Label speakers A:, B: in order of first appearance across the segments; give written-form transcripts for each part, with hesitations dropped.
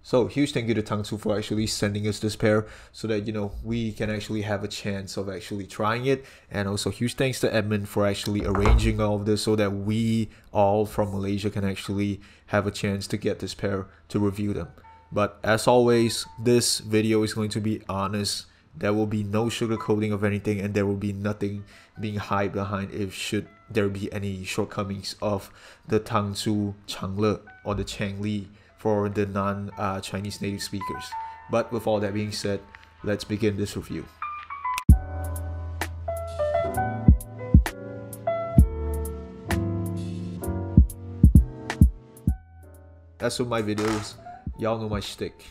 A: So huge thank you to Tangzu for actually sending us this pair so that, you know, we can actually have a chance of actually trying it. And also huge thanks to Edmund for actually arranging all of this so that we all from Malaysia can actually have a chance to get this pair to review them. But as always, this video is going to be honest. There will be no sugarcoating of anything, and there will be nothing being hyped behind if should there be any shortcomings of the Tangzu Chang Le or the Chang Le for the non-Chinese native speakers. But with all that being said, let's begin this review. As with my videos, y'all know my shtick.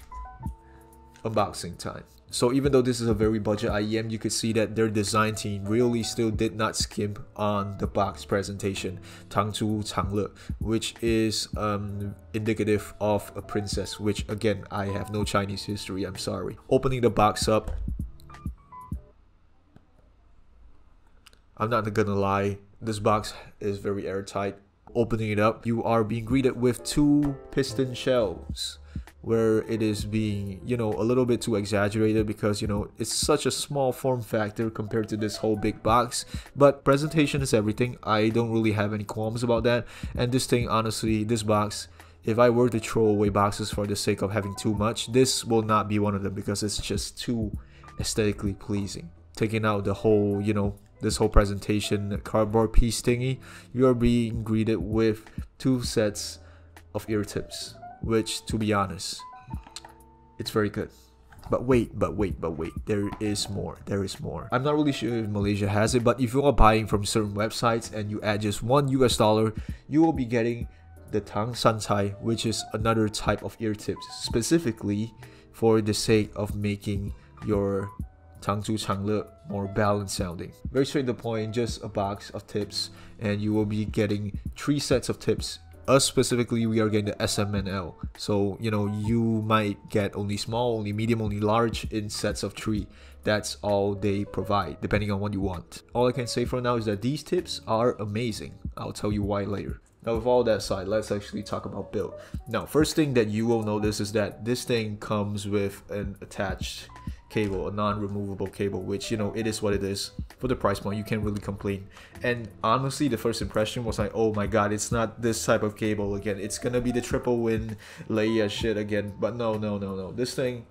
A: Unboxing time. So even though this is a very budget IEM, you could see that their design team really still did not skimp on the box presentation. Tangzu Chang Le, which is indicative of a princess, which again, I have no Chinese history, I'm sorry. Opening the box up, I'm not gonna lie, this box is very airtight. Opening it up, you are being greeted with 2 piston shells, where it is being, you know, a little bit too exaggerated because, you know, it's such a small form factor compared to this whole big box. But presentation is everything. I don't really have any qualms about that. And this thing, honestly, this box, if I were to throw away boxes for the sake of having too much, this will not be one of them because it's just too aesthetically pleasing. Taking out the whole, you know, this whole presentation cardboard piece thingy, you are being greeted with 2 sets of ear tips, which, to be honest, it's very good. But wait, there is more. I'm not really sure if Malaysia has it, but if you are buying from certain websites and you add just $1 US, you will be getting the Tang San Cai, which is another type of ear tips, specifically for the sake of making your Tangzu Chang Le more balanced sounding. Very straight to the point, just a box of tips, and you will be getting 3 sets of tips. Us specifically, we are getting the SM and L. So, you know, you might get only small, only medium, only large in sets of 3. That's all they provide, depending on what you want. All I can say for now is that these tips are amazing. I'll tell you why later. Now, with all that aside, let's actually talk about build. Now, first thing that you will notice is that this thing comes with an attached cable, a non-removable cable, which, you know, it is what it is. For the price point, you can't really complain. And honestly, the first impression was like, oh my god, it's not this type of cable again. It's gonna be the triple win Le IEM shit again. But no, this thing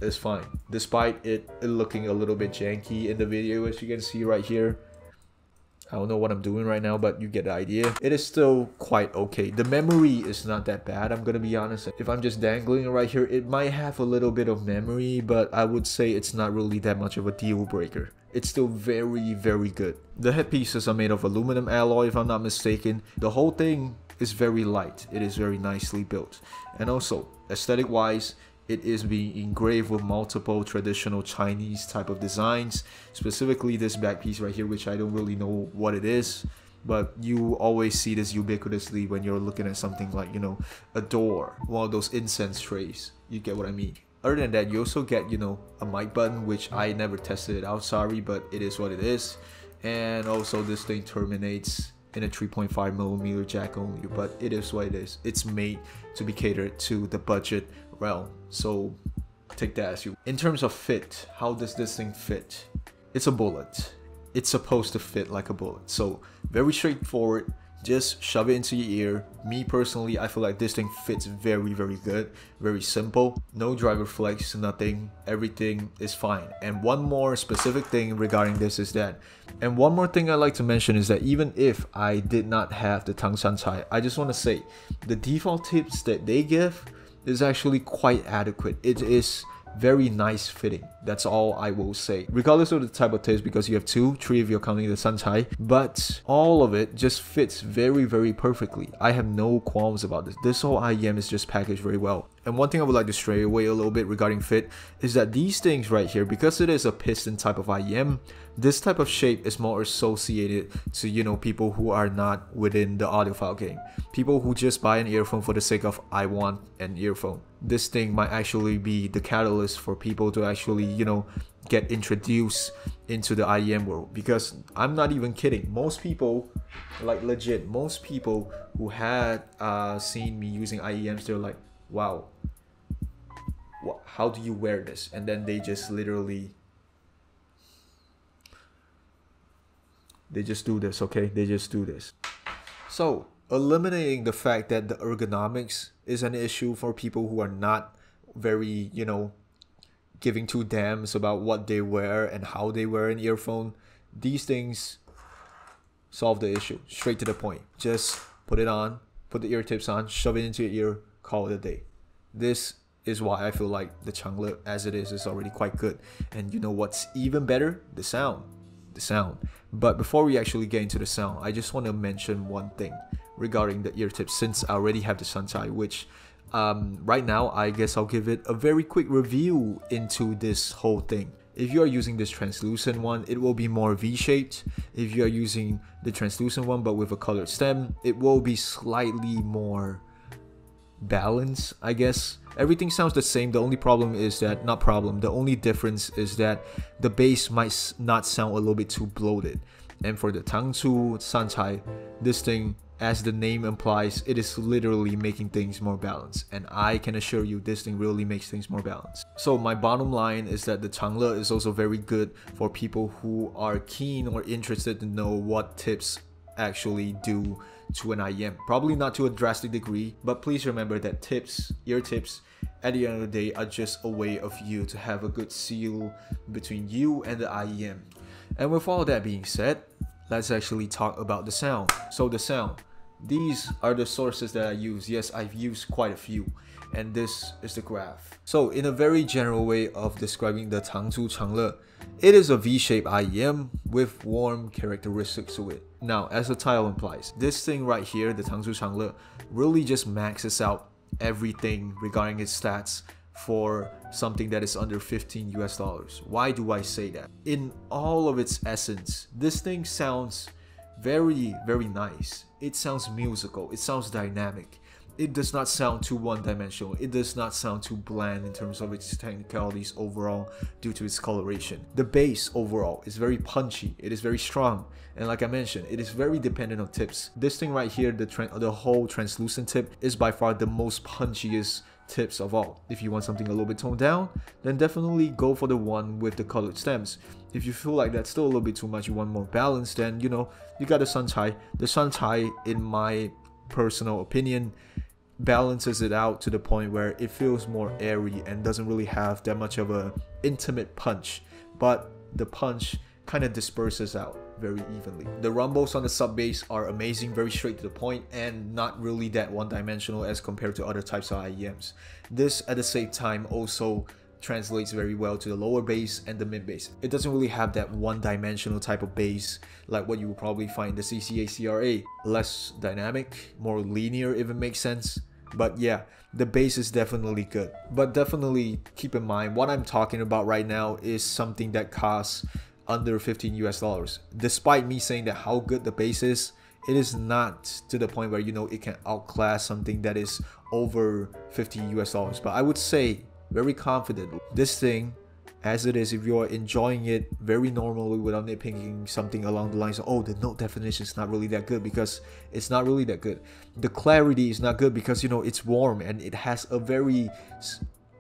A: is fine, despite it looking a little bit janky in the video, as you can see right here. I don't know what I'm doing right now, but you get the idea. It is still quite okay. The memory is not that bad, I'm gonna be honest. If I'm just dangling it right here, it might have a little bit of memory, but I would say it's not really that much of a deal breaker. It's still very, very good. The headpieces are made of aluminum alloy, if I'm not mistaken. The whole thing is very light. It is very nicely built. And also, aesthetic wise, it is being engraved with multiple traditional Chinese type of designs, specifically this back piece right here, which I don't really know what it is, but you always see this ubiquitously when you're looking at something like, you know, a door, one of those incense trays. You get what I mean. Other than that, you also get, you know, a mic button, which I never tested it out, sorry, but it is what it is. And also this thing terminates in a 3.5mm jack only, but it is what it is. It's made to be catered to the budget realm, so take that as you. In terms of fit, how does this thing fit? It's a bullet. It's supposed to fit like a bullet, so very straightforward. Just shove it into your ear. Me personally, I feel like this thing fits very, very good. Very simple. No driver flex, nothing. Everything is fine. And one more specific thing regarding this is that, and one more thing I'd like to mention is that even if I did not have the Tang San Cai, I just want to say the default tips that they give is actually quite adequate. It is very nice fitting. That's all I will say, regardless of the type of tips, because you have 2, 3 if you're counting the San Cai, but all of it just fits very, very perfectly. I have no qualms about this. This whole IEM is just packaged very well. And one thing I would like to stray away a little bit regarding fit is that these things right here, because it is a piston type of IEM, this type of shape is more associated to, you know, people who are not within the audiophile game. People who just buy an earphone for the sake of, I want an earphone. This thing might actually be the catalyst for people to actually, you know, get introduced into the IEM world. Because I'm not even kidding, most people, like legit, most people who had seen me using IEMs, they're like, wow, how do you wear this? And then they just literally, they just do this, okay? They just do this. So eliminating the fact that the ergonomics is an issue for people who are not very, you know, giving two damns about what they wear and how they wear an earphone, these things solve the issue. Straight to the point. Just put it on, put the ear tips on, shove it into your ear, call it a day. This is why I feel like the Chang Le as it is already quite good. And you know what's even better? The sound. The sound. But before we actually get into the sound, I just want to mention one thing regarding the ear tips, since I already have the Suntai, which right now I guess I'll give it a very quick review into this whole thing. If you are using this translucent one, it will be more V-shaped. If you are using the translucent one but with a colored stem, it will be slightly more balanced, I guess. Everything sounds the same. The only problem is that, not problem, the only difference is that the bass might not sound a little bit too bloated. And for the Tangzu Santai, this thing, as the name implies, it is literally making things more balanced. And I can assure you this thing really makes things more balanced. So my bottom line is that the Chang Le is also very good for people who are keen or interested to know what tips actually do to an IEM. Probably not to a drastic degree, but please remember that tips, ear tips, at the end of the day are just a way of you to have a good seal between you and the IEM. And with all that being said, let's actually talk about the sound. So the sound. These are the sources that I use. Yes, I've used quite a few. And this is the graph. So in a very general way of describing the Tangzu Chang Le, it is a V-shaped IEM with warm characteristics to it. Now, as the title implies, this thing right here, the Tangzu Chang Le, really just maxes out everything regarding its stats for something that is under $15 US. Why do I say that? In all of its essence, this thing sounds very, very nice. It sounds musical. It sounds dynamic. It does not sound too one-dimensional. It does not sound too bland in terms of its technicalities overall due to its coloration. The bass overall is very punchy. It is very strong. And like I mentioned, it is very dependent on tips. This thing right here, the whole translucent tip, is by far the most punchiest tips of all. If you want something a little bit toned down, then definitely go for the one with the colored stems. If you feel like that's still a little bit too much, you want more balance, then you know, you got the Suntai. The Suntai, in my personal opinion, balances it out to the point where it feels more airy and doesn't really have that much of a intimate punch, but the punch kind of disperses out very evenly. The rumbles on the sub bass are amazing, very straight to the point, and not really that one-dimensional as compared to other types of IEMs. This at the same time also translates very well to the lower bass and the mid bass. It doesn't really have that one-dimensional type of bass like what you will probably find in the CCA CRA. Less dynamic, more linear if it makes sense. But yeah, the bass is definitely good. But definitely keep in mind, what I'm talking about right now is something that costs under $15 US. Despite me saying that how good the bass is, it is not to the point where, you know, it can outclass something that is over $50 US. But I would say very confident, this thing as it is, if you're enjoying it very normally without nitpicking something along the lines of, oh, the note definition is not really that good, because it's not really that good. The clarity is not good because, you know, it's warm and it has a very,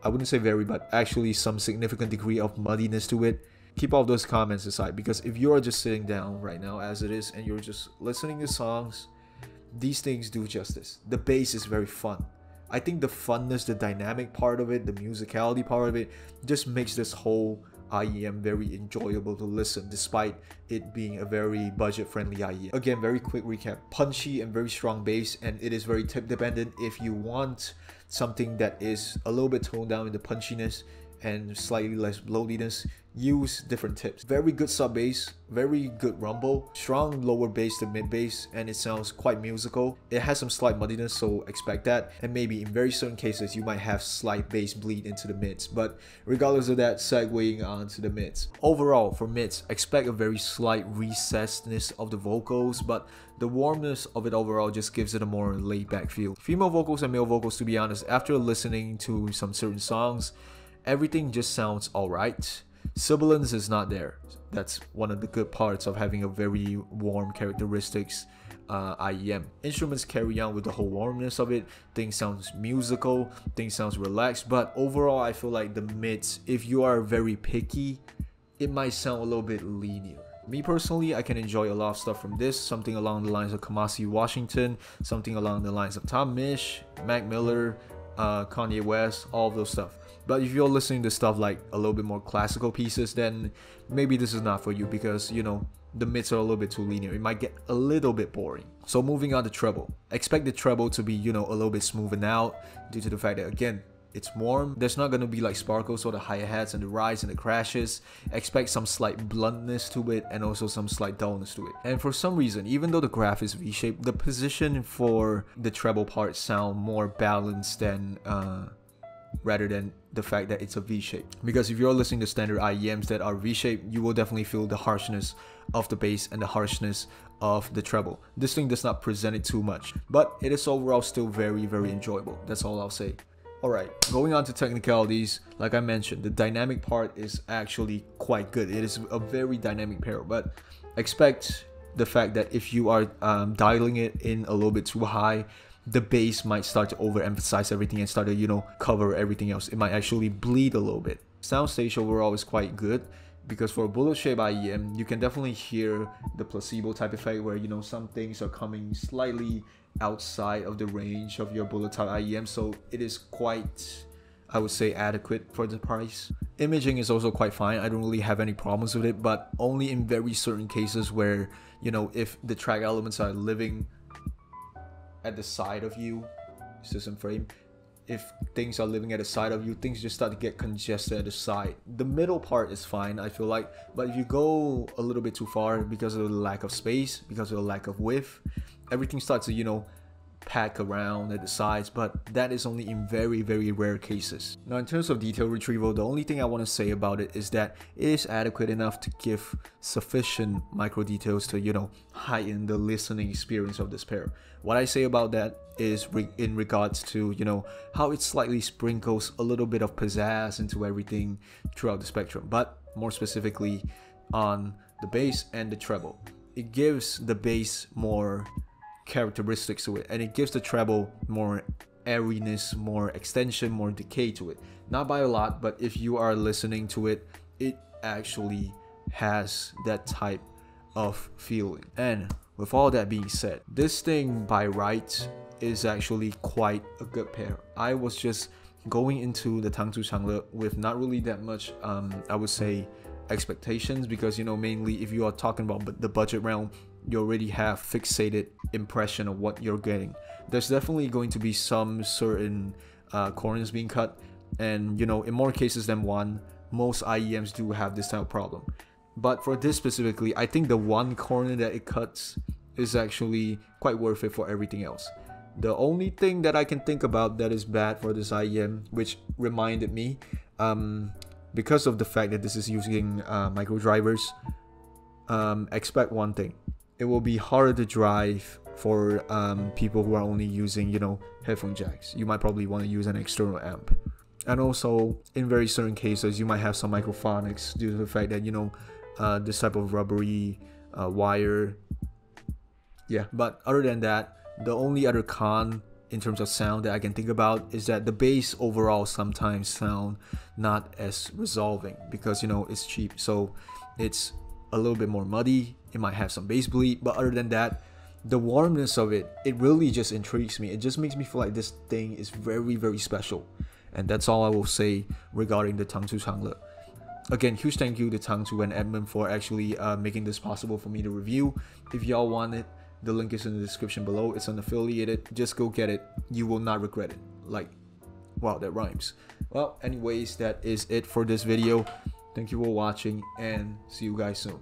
A: I wouldn't say very, but actually some significant degree of muddiness to it. Keep all those comments aside, because if you're just sitting down right now as it is and you're just listening to songs, these things do justice. The bass is very fun. I think the funness, the dynamic part of it, the musicality part of it just makes this whole IEM very enjoyable to listen, despite it being a very budget-friendly IEM. Again, very quick recap. Punchy and very strong bass, and it is very tip dependent. If you want something that is a little bit toned down in the punchiness and slightly less bloatiness, use different tips. Very good sub bass, very good rumble, strong lower bass to mid bass, and it sounds quite musical. It has some slight muddiness, so expect that, and maybe in very certain cases you might have slight bass bleed into the mids, but regardless of that, segueing on to the mids. Overall, for mids, expect a very slight recessedness of the vocals, but the warmness of it overall just gives it a more laid-back feel. Female vocals and male vocals, to be honest, after listening to some certain songs, everything just sounds alright. Sibilance is not there. That's one of the good parts of having a very warm characteristics IEM. Instruments carry on with the whole warmness of it. Things sounds musical, things sounds relaxed, but overall I feel like the mids, if you are very picky, it might sound a little bit linear. Me personally, I can enjoy a lot of stuff from this, something along the lines of Kamasi Washington, something along the lines of Tom Misch, Mac Miller, Kanye West, all of those stuff. But if you're listening to stuff like a little bit more classical pieces, then maybe this is not for you, because you know, the mids are a little bit too linear. It might get a little bit boring. So moving on to treble. Expect the treble to be, you know, a little bit smoothened out due to the fact that, again, it's warm. There's not going to be like sparkles or the hi-hats and the rides and the crashes. Expect some slight bluntness to it and also some slight dullness to it. And for some reason, even though the graph is V-shaped, the position for the treble part sound more balanced than rather than the fact that it's a V-shape. Because if you're listening to standard IEMs that are V-shaped, you will definitely feel the harshness of the bass and the harshness of the treble. This thing does not present it too much, but it is overall still very, very enjoyable. That's all I'll say. Alright, going on to technicalities, like I mentioned, the dynamic part is actually quite good. It is a very dynamic pair, but expect the fact that if you are dialing it in a little bit too high, the bass might start to overemphasize everything and start to, you know, cover everything else. It might actually bleed a little bit. Soundstage overall is quite good, because for a bullet shape IEM, you can definitely hear the placebo type effect where, you know, some things are coming slightly outside of the range of your bullet type IEM. So it is quite, I would say, adequate for the price. Imaging is also quite fine. I don't really have any problems with it, but only in very certain cases where, you know, if the track elements are living at the side of you, system frame, if things are living at the side of you, things just start to get congested at the side. The middle part is fine, I feel like, but if you go a little bit too far because of the lack of space, because of the lack of width, everything starts to, you know, pack around at the sides, but that is only in very, very rare cases. Now, in terms of detail retrieval, the only thing I want to say about it is that it is adequate enough to give sufficient micro details to, you know, heighten the listening experience of this pair. What I say about that is in regards to, you know, how it slightly sprinkles a little bit of pizzazz into everything throughout the spectrum, but more specifically on the bass and the treble. It gives the bass more characteristics to it, and it gives the treble more airiness, more extension, more decay to it. Not by a lot, but if you are listening to it, it actually has that type of feeling. And with all that being said, this thing by right is actually quite a good pair. I was just going into the Tangzu Chang Le with not really that much I would say expectations, because, you know, mainly if you are talking about the budget realm, you already have fixated impression of what you're getting. There's definitely going to be some certain corners being cut, and, you know, in more cases than one, most IEMs do have this type of problem. But for this specifically, I think the one corner that it cuts is actually quite worth it for everything else. The only thing that I can think about that is bad for this IEM, which reminded me, because of the fact that this is using micro drivers, expect one thing: it will be harder to drive for people who are only using, you know, headphone jacks. You might probably want to use an external amp. And also, in very certain cases, you might have some microphonics due to the fact that, you know, this type of rubbery wire. Yeah, but other than that, the only other con in terms of sound that I can think about is that the bass overall sometimes sound not as resolving, because, you know, it's cheap, so it's a little bit more muddy. It might have some bass bleed, but other than that, the warmness of it really just intrigues me. It just makes me feel like this thing is very, very special. And that's all I will say regarding the Tangzu Chang Le. Again, huge thank you to Tangzu and Edmund for actually making this possible for me to review. If y'all want it, the link is in the description below. It's unaffiliated. Just go get it. You will not regret it. Like, wow, that rhymes. Well, anyways, that is it for this video. Thank you for watching, and see you guys soon.